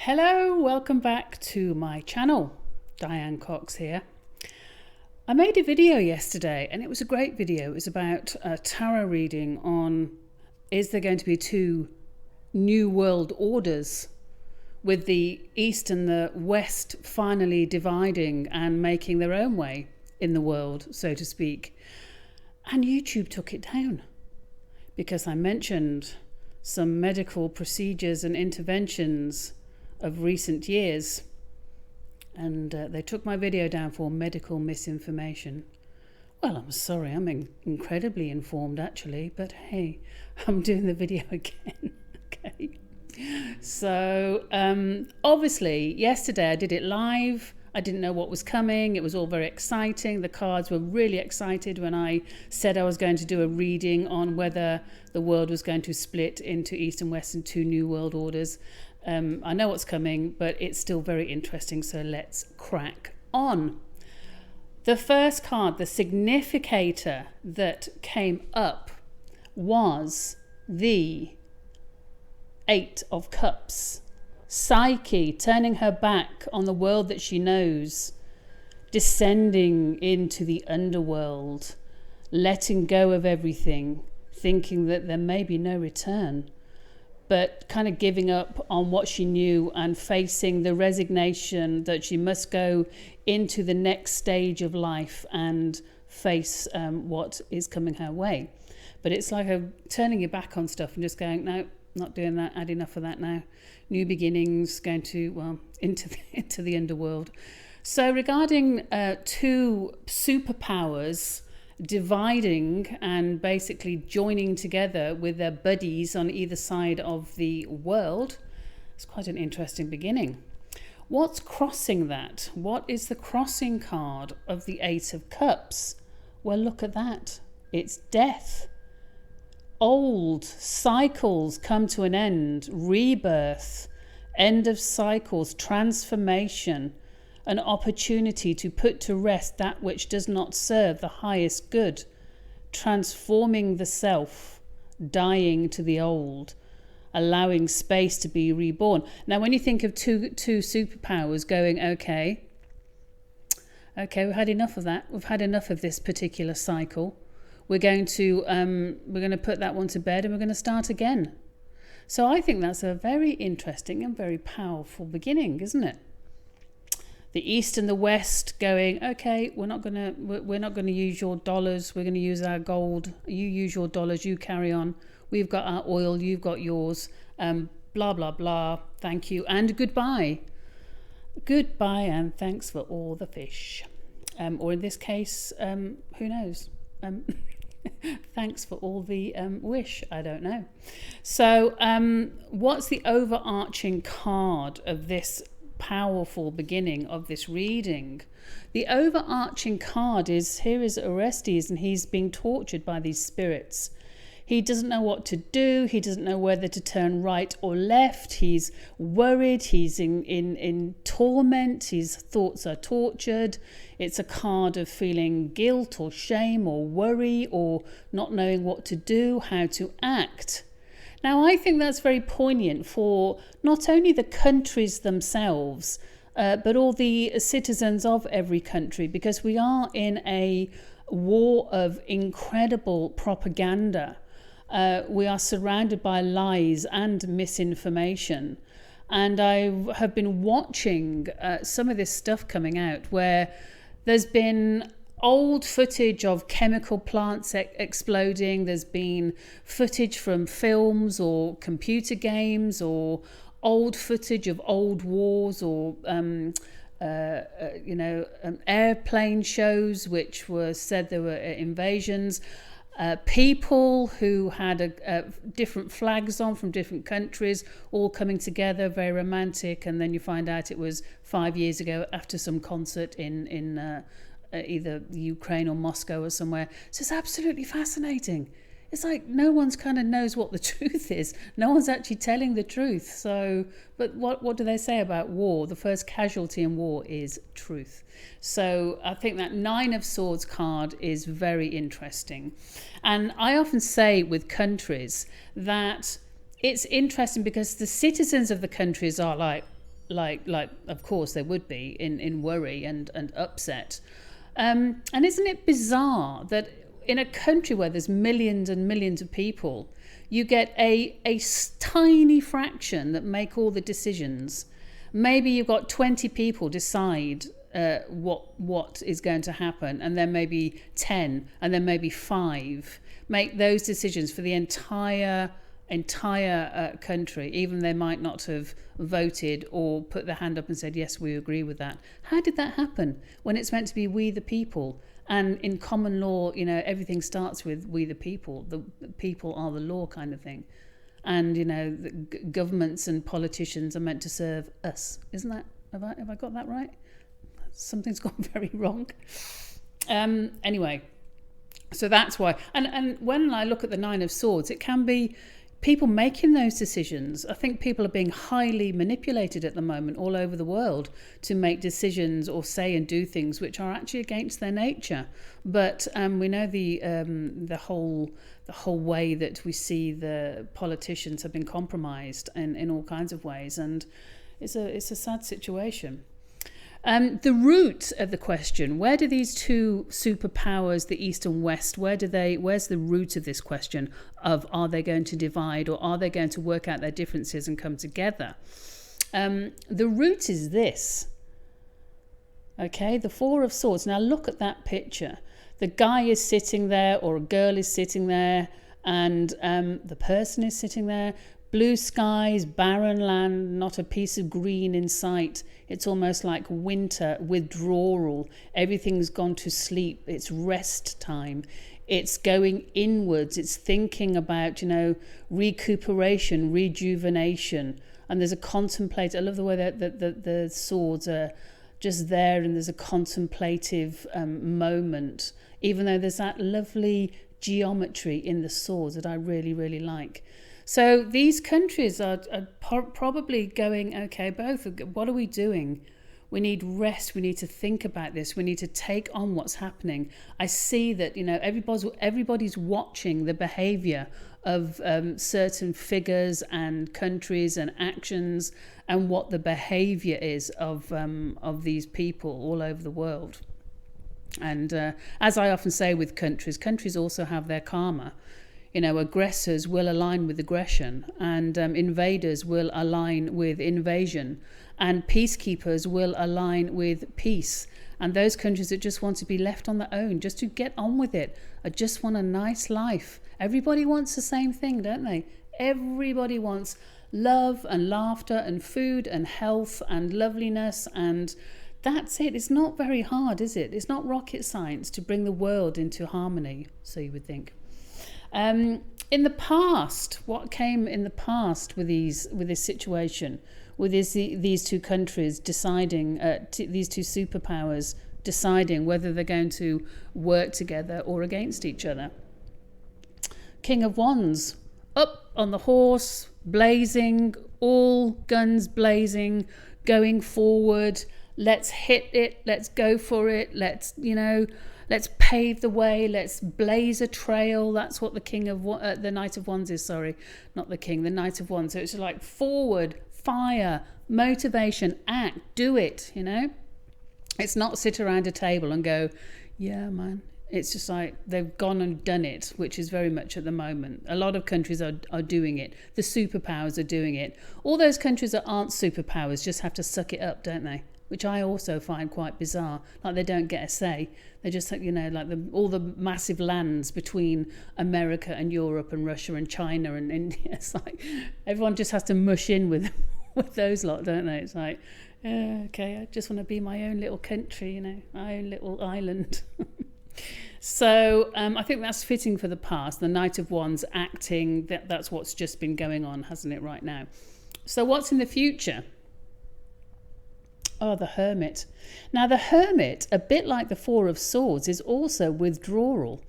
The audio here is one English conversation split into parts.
Hello, welcome back to my channel. Diane Cox here. I made a video yesterday and it was a great video. It was about a tarot reading on is there going to be two new world orders with the East and the West finally dividing and making their own way in the world, so to speak. And YouTube took it down because I mentioned some medical procedures and interventions of recent years, and they took my video down for medical misinformation. Well, I'm sorry, I'm incredibly informed actually, but hey, I'm doing the video again. Okay, so obviously yesterday I did it live. I didn't know what was coming. It was all very exciting. The cards were really excited when I said I was going to do a reading on whether the world was going to split into East and West and two new world orders. I know what's coming, but it's still very interesting, so let's crack on. The first card, the significator that came up, was the Eight of Cups. Psyche turning her back on the world that she knows, descending into the underworld, letting go of everything, thinking that there may be no return, but kind of giving up on what she knew and facing the resignation that she must go into the next stage of life and face what is coming her way. But it's like turning your back on stuff and just going, no, not doing that, had enough of that now. New beginnings, going to, into the underworld. So regarding two superpowers dividing and basically joining together with their buddies on either side of the world, it's quite an interesting beginning. What's crossing that? What is the crossing card of the Eight of Cups? Well, look at that. It's death. Old cycles come to an end, rebirth, end of cycles, transformation, an opportunity to put to rest that which does not serve the highest good, transforming the self, dying to the old, allowing space to be reborn. Now, when you think of two superpowers going, okay, we've had enough of that. We've had enough of this particular cycle. We're going to put that one to bed and we're going to start again. So I think that's a very interesting and very powerful beginning, isn't it? The East and the West going, okay, we're not gonna use your dollars. We're going to use our gold. You use your dollars. You carry on. We've got our oil. You've got yours. Blah blah blah. Thank you and goodbye. Goodbye and thanks for all the fish. Or in this case, who knows? Thanks for all the wish. I don't know. So what's the overarching card of this powerful beginning of this reading? The overarching card is, here is Orestes and he's being tortured by these spirits. He doesn't know what to do. He doesn't know whether to turn right or left. He's worried. He's in torment. His thoughts are tortured. It's a card of feeling guilt or shame or worry or not knowing what to do, how to act. Now, I think that's very poignant for not only the countries themselves, but all the citizens of every country, because we are in a war of incredible propaganda. We are surrounded by lies and misinformation. And I have been watching some of this stuff coming out where there's been old footage of chemical plants exploding. There's been footage from films or computer games or old footage of old wars or airplane shows which were said there were invasions. People who had different flags on from different countries all coming together, very romantic, and then you find out it was 5 years ago after some concert in either Ukraine or Moscow or somewhere. So it's absolutely fascinating. It's like no one's kind of knows what the truth is. No one's actually telling the truth. So, but what do they say about war? The first casualty in war is truth. So I think that Nine of Swords card is very interesting. And I often say with countries that it's interesting because the citizens of the countries are like, like of course there would be in worry and upset. And isn't it bizarre that in a country where there's millions and millions of people, you get a tiny fraction that make all the decisions? Maybe you've got 20 people decide what is going to happen, and then maybe 10, and then maybe 5 make those decisions for the entire country, even they might not have voted or put their hand up and said, yes, we agree with that. How did that happen when it's meant to be we the people? And in common law, everything starts with we the people. The people are the law kind of thing. And, the governments and politicians are meant to serve us. Isn't that, have I got that right? Something's gone very wrong. Anyway, so that's why. And when I look at the Nine of Swords, it can be people making those decisions. I think people are being highly manipulated at the moment all over the world to make decisions or say and do things which are actually against their nature. But we know the whole way that we see the politicians have been compromised in all kinds of ways, and it's a sad situation. The root of the question, where do these two superpowers, the East and West, where's the root of this question of, are they going to divide, or are they going to work out their differences and come together? The root is this. Okay, the Four of Swords. Now look at that picture. The guy is sitting there, or a girl is sitting there, and the person is sitting there. Blue skies, barren land, not a piece of green in sight. It's almost like winter, withdrawal. Everything's gone to sleep. It's rest time. It's going inwards. It's thinking about, recuperation, rejuvenation. And there's a contemplate. I love the way that the swords are just there, and there's a contemplative moment, even though there's that lovely geometry in the swords that I really, really like. So these countries are probably going, okay, both, what are we doing? We need rest. We need to think about this. We need to take on what's happening. I see that, everybody's watching the behavior of certain figures and countries and actions, and what the behavior is of these people all over the world. And as I often say with countries also have their karma. Aggressors will align with aggression, and invaders will align with invasion, and peacekeepers will align with peace. And those countries that just want to be left on their own, just to get on with it, or just want a nice life. Everybody wants the same thing, don't they? Everybody wants love and laughter and food and health and loveliness, and that's it. It's not very hard, is it? It's not rocket science to bring the world into harmony, so you would think. In the past, what came in the past with this situation, with these two countries deciding, these two superpowers deciding whether they're going to work together or against each other? King of Wands, up on the horse, blazing, all guns blazing, going forward. Let's hit it. Let's go for it. Let's pave the way. Let's blaze a trail. That's what the Knight of Wands is. Sorry, not the King. The Knight of Wands. So it's like forward, fire, motivation, act, do it. It's not sit around a table and go, yeah, man. It's just like they've gone and done it, which is very much at the moment. A lot of countries are doing it. The superpowers are doing it. All those countries that aren't superpowers just have to suck it up, don't they? Which I also find quite bizarre. Like they don't get a say. They just, like all the massive lands between America and Europe and Russia and China and India. It's like everyone just has to mush in with those lot, don't they? It's like, okay, I just want to be my own little country, my own little island. So I think that's fitting for the past. The Knight of Wands acting, that's what's just been going on, hasn't it, right now? So what's in the future? Oh, the Hermit. Now, the Hermit, a bit like the Four of Swords, is also withdrawal.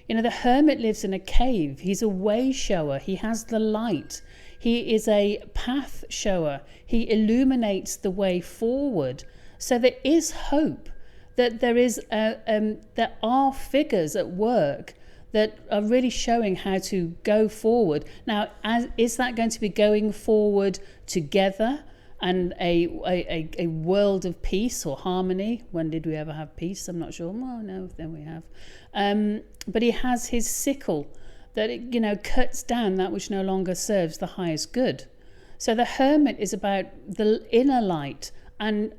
The Hermit lives in a cave. He's a way shower. He has the light. He is a path shower. He illuminates the way forward. So there is hope that there are figures at work that are really showing how to go forward. Now, is that going to be going forward together? and a world of peace or harmony. When did we ever have peace? I'm not sure. Oh no, then we have. But he has his sickle that it, cuts down that which no longer serves the highest good. So the hermit is about the inner light and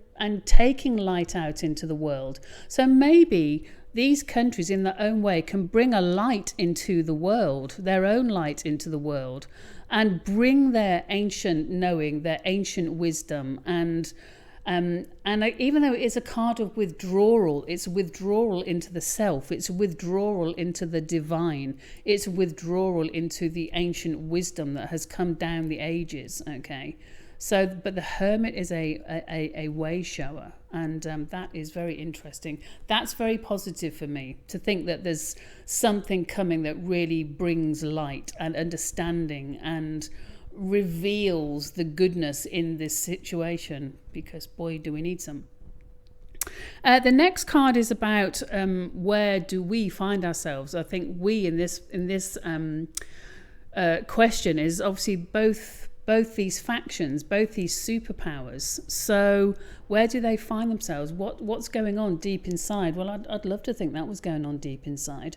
taking light out into the world. So maybe these countries in their own way can bring a light into the world, their own light into the world, and bring their ancient knowing, their ancient wisdom. And even though it is a card of withdrawal, it's withdrawal into the self, it's withdrawal into the divine, it's withdrawal into the ancient wisdom that has come down the ages. Okay. So, but the hermit is a way shower, and that is very interesting. That's very positive for me, to think that there's something coming that really brings light and understanding and reveals the goodness in this situation, because boy, do we need some. The next card is about where do we find ourselves. I think we in this question is obviously both these factions, both these superpowers. So where do they find themselves? What's going on deep inside? Well, I'd love to think that was going on deep inside.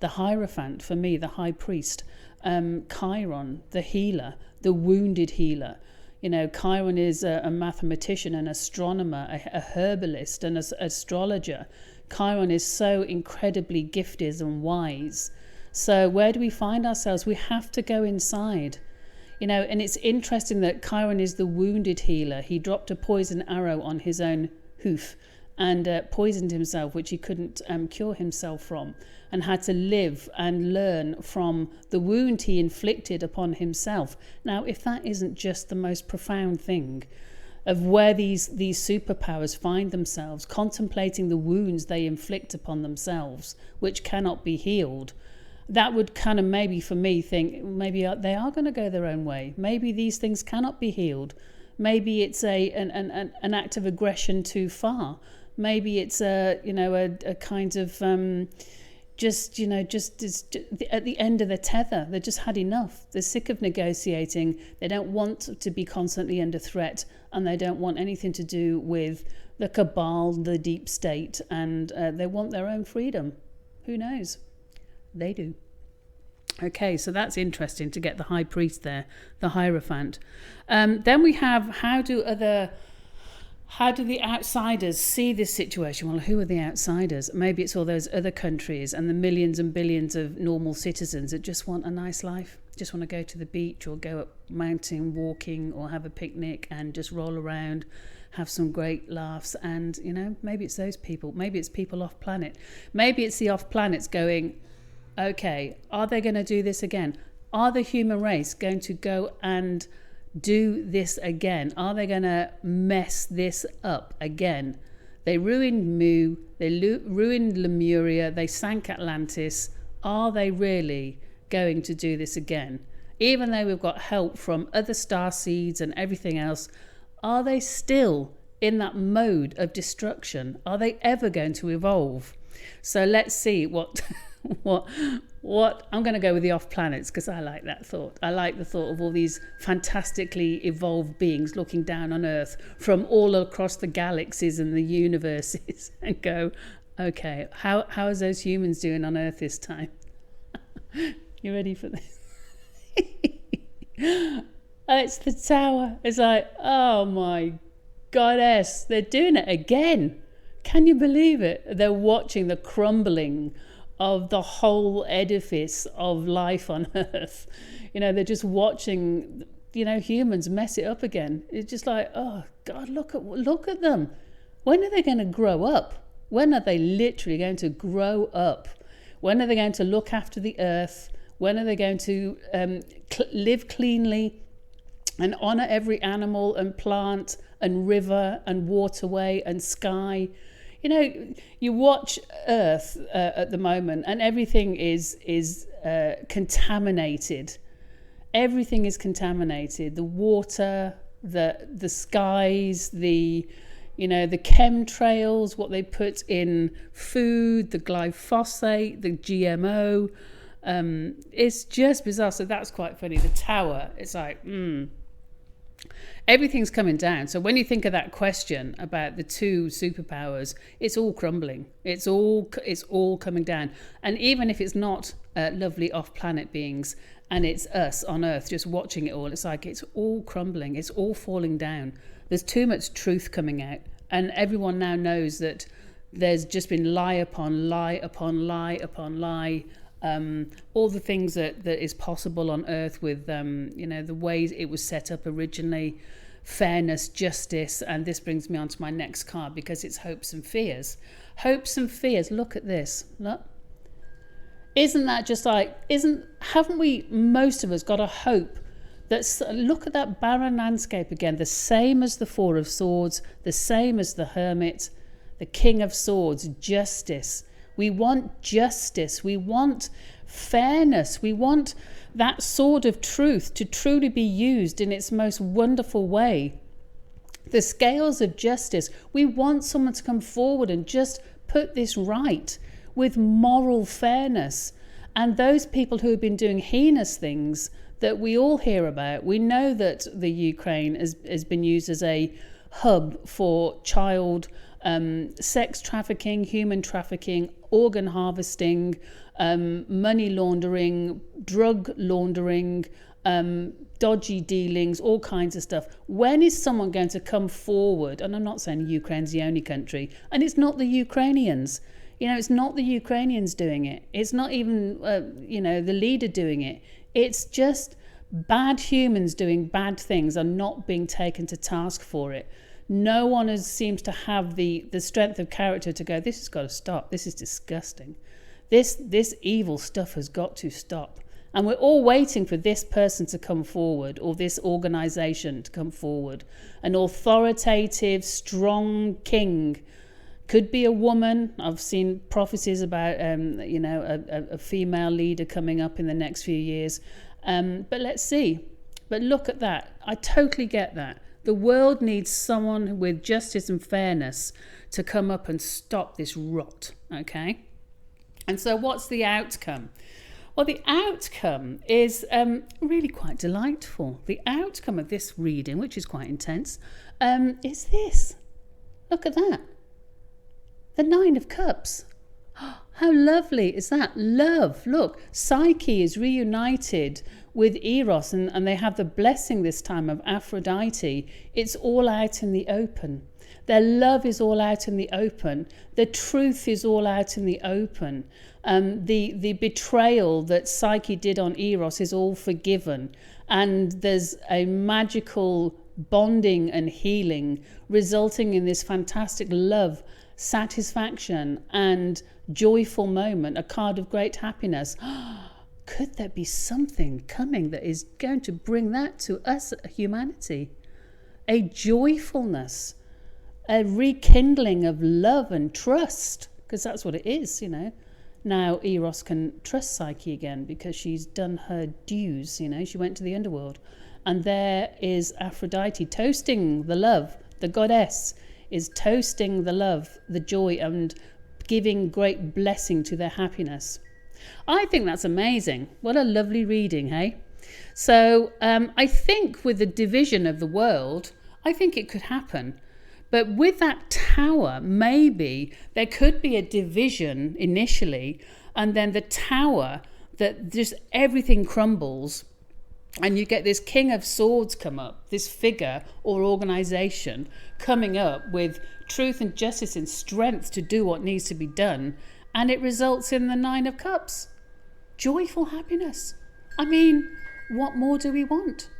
The Hierophant, for me, the high priest. Chiron, the healer, the wounded healer. Chiron is a mathematician, an astronomer, a herbalist, an astrologer. Chiron is so incredibly gifted and wise. So where do we find ourselves? We have to go inside. And it's interesting that Chiron is the wounded healer. He dropped a poison arrow on his own hoof and poisoned himself, which he couldn't cure himself from, and had to live and learn from the wound he inflicted upon himself. Now, if that isn't just the most profound thing of where these superpowers find themselves, contemplating the wounds they inflict upon themselves, which cannot be healed, that would kind of maybe for me think maybe they are going to go their own way. Maybe these things cannot be healed. Maybe it's an act of aggression too far. Maybe it's a kind of just at the end of the tether. They just had enough. They're sick of negotiating. They don't want to be constantly under threat, and they don't want anything to do with the cabal, the deep state, and they want their own freedom. Who knows? They do. Okay, so that's interesting to get the high priest there, the Hierophant. Then we have how do the outsiders see this situation? Well, who are the outsiders? Maybe it's all those other countries and the millions and billions of normal citizens that just want a nice life, just want to go to the beach or go up mountain walking or have a picnic and just roll around, have some great laughs. And maybe it's those people. Maybe it's people off planet. Maybe it's the off planets going, okay, are they going to do this again? Are the human race going to go and do this again? Are they going to mess this up again? They ruined Mu, they ruined Lemuria, they sank Atlantis. Are they really going to do this again? Even though we've got help from other star seeds and everything else, are they still in that mode of destruction? Are they ever going to evolve? So let's see what I'm going to go with the off planets, because I like that thought. I like the thought of all these fantastically evolved beings looking down on Earth from all across the galaxies and the universes and go, okay, how is those humans doing on Earth this time? You ready for this? It's the tower. It's like, oh my goddess, they're doing it again. Can you believe it? They're watching the crumbling of the whole edifice of life on Earth. They're just watching, humans mess it up again. It's just like, oh God, look at them. When are they going to grow up? When are they literally going to grow up? When are they going to look after the Earth? When are they going to live cleanly and honor every animal and plant and river and waterway and sky? You watch Earth at the moment, and everything is contaminated. Everything is contaminated. The water, the skies, the chemtrails, what they put in food, the glyphosate, the GMO. It's just bizarre. So that's quite funny. The tower. It's like, Everything's coming down. So when you think of that question about the two superpowers, it's all crumbling. It's all coming down. And even if it's not lovely off-planet beings, and it's us on Earth just watching it all, it's like it's all crumbling. It's all falling down. There's too much truth coming out, and everyone now knows that there's just been lie upon lie upon lie upon lie. All the things that is possible on Earth with, the ways it was set up originally, fairness, justice, and this brings me on to my next card because it's hopes and fears. Hopes and fears. Look at this. Look. Isn't that just like, haven't we, most of us, got a hope that, look at that barren landscape again, the same as the Four of Swords, the same as the Hermit, the King of Swords, justice. We want justice. We want fairness. We want that sword of truth to truly be used in its most wonderful way. The scales of justice. We want someone to come forward and just put this right with moral fairness. And those people who have been doing heinous things that we all hear about, we know that the Ukraine has been used as a hub for child sex trafficking, human trafficking, organ harvesting, money laundering, drug laundering, dodgy dealings, all kinds of stuff. When is someone going to come forward? And I'm not saying Ukraine's the only country, and it's not the Ukrainians. It's not the Ukrainians doing it. It's not even, the leader doing it. It's just bad humans doing bad things and not being taken to task for it. No one seems to have the strength of character to go, this has got to stop. This is disgusting. This evil stuff has got to stop. And we're all waiting for this person to come forward, or this organisation to come forward. An authoritative, strong king. Could be a woman. I've seen prophecies about, a female leader coming up in the next few years. But let's see. But look at that. I totally get that. The world needs someone with justice and fairness to come up and stop this rot, okay? And so what's the outcome? Well, the outcome is really quite delightful. The outcome of this reading, which is quite intense, is this. Look at that. The Nine of Cups. How lovely is that? Love. Look, Psyche is reunited with Eros, and they have the blessing this time of Aphrodite. It's all out in the open. Their love is all out in the open. The truth is all out in the open. The betrayal that Psyche did on Eros is all forgiven. And there's a magical bonding and healing resulting in this fantastic love, satisfaction and joyful moment, a card of great happiness. Could there be something coming that is going to bring that to us, humanity? A joyfulness, a rekindling of love and trust, because that's what it is, Now Eros can trust Psyche again because she's done her dues, she went to the underworld. And there is Aphrodite toasting the love. The goddess is toasting the love, the joy, and giving great blessing to their happiness. I think that's amazing. What a lovely reading, hey? So I think with the division of the world, I think it could happen. But with that tower, maybe there could be a division initially, and then the tower, that just everything crumbles, and you get this King of Swords come up, this figure or organisation coming up with truth and justice and strength to do what needs to be done. And it results in the Nine of Cups. Joyful happiness. I mean, what more do we want?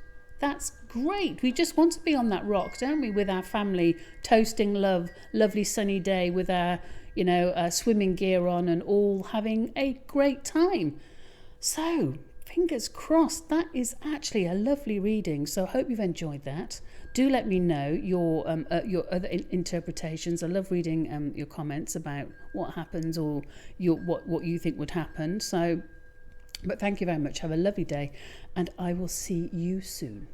That's great. We just want to be on that rock, don't we? With our family, toasting love, lovely sunny day with our, swimming gear on and all having a great time. So, fingers crossed, that is actually a lovely reading. So I hope you've enjoyed that. Do let me know your other interpretations. I love reading your comments about what happens or what you think would happen. So, but thank you very much. Have a lovely day, and I will see you soon.